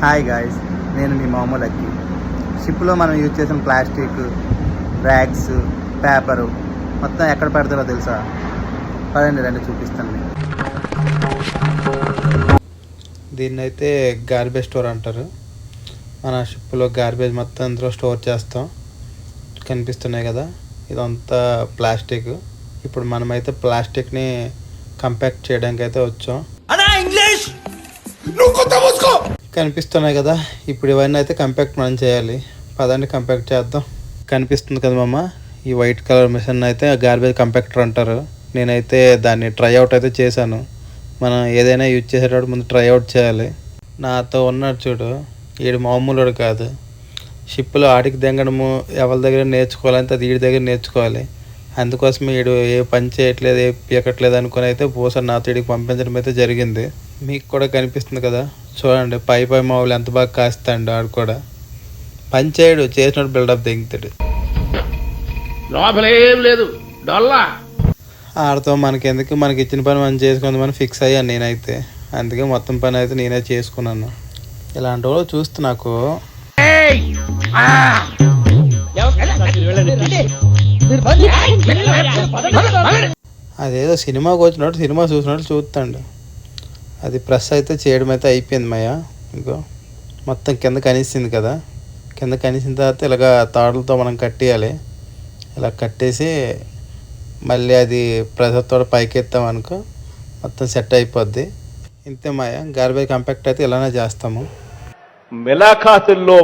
Hi guys, నేను మీ మామూలు అక్కి. షిప్లో మనం యూజ్ చేసిన ప్లాస్టిక్ బ్యాగ్స్, పేపరు మొత్తం ఎక్కడ పెడతారో తెలుసా? పదండి రండి చూపిస్తాను. దీన్ని అయితే గార్బేజ్ స్టోర్ అంటారు. మన షిప్లో గార్బేజ్ మొత్తం ఇందులో స్టోర్ చేస్తాం. కనిపిస్తున్నాయి కదా, ఇదంతా ప్లాస్టిక్. ఇప్పుడు మనమైతే ప్లాస్టిక్ని కంపాక్ట్ చేయడానికి అయితే వచ్చాం. కనిపిస్తున్నాయి కదా, ఇప్పుడు ఇవన్నీ అయితే కంపాక్ట్ మనం చేయాలి. పదాన్ని కంపాక్ట్ చేద్దాం. కనిపిస్తుంది కదా మామ, ఈ వైట్ కలర్ మిషన్ అయితే గార్బేజ్ కంపాక్టర్ అంటారు. నేనైతే దాన్ని ట్రై అవుట్ అయితే చేశాను. మనం ఏదైనా యూజ్ చేసేటప్పుడు ముందు ట్రై అవుట్ చేయాలి. నాతో ఉన్నాడు చూడు, వీడు మామూలుడు కాదు. షిప్లో ఆడికి దిగడము ఎవరి దగ్గర నేర్చుకోవాలంటే అది వీడి దగ్గర నేర్చుకోవాలి. అందుకోసం వీడు ఏ పని చేయట్లేదు, ఏ పీకట్లేదు అనుకుని అయితే బోసా నాతో వీడికి పంపించడం అయితే జరిగింది. మీకు కూడా కనిపిస్తుంది కదా, చూడండి పై మావులు ఎంత బాగా కాస్తాడు. ఆడు కూడా పని చేయడు, చేసినట్టు బిల్డప్ దిగుతాడు. లేదు ఆడితో మనకెందుకు, మనకి ఇచ్చిన పని మనం చేసుకుందామని ఫిక్స్ అయ్యాను నేనైతే. అందుకే మొత్తం పని అయితే నేనే చేసుకున్నాను. ఇలాంటి వాళ్ళు చూస్తే నాకు అదేదో సినిమాకి వచ్చినట్టు, సినిమా చూసినట్టు చూస్తాడు. అది ప్రెస్ అయితే చేయడం అయితే అయిపోయింది మయ్య. ఇంకో మొత్తం కింద కనిసింది కదా, కింద కనిసిన తర్వాత ఇలాగ తాడులతో మనం కట్టేయాలి. ఇలా కట్టేసి మళ్ళీ అది ప్రెషర్తో పైకి ఎత్తామనుకో మొత్తం సెట్ అయిపోద్ది. ఇంతే మాయ, గార్బేజ్ కంపాక్ట్ అయితే ఇలానే చేస్తాము. ములాఖాతుల్లో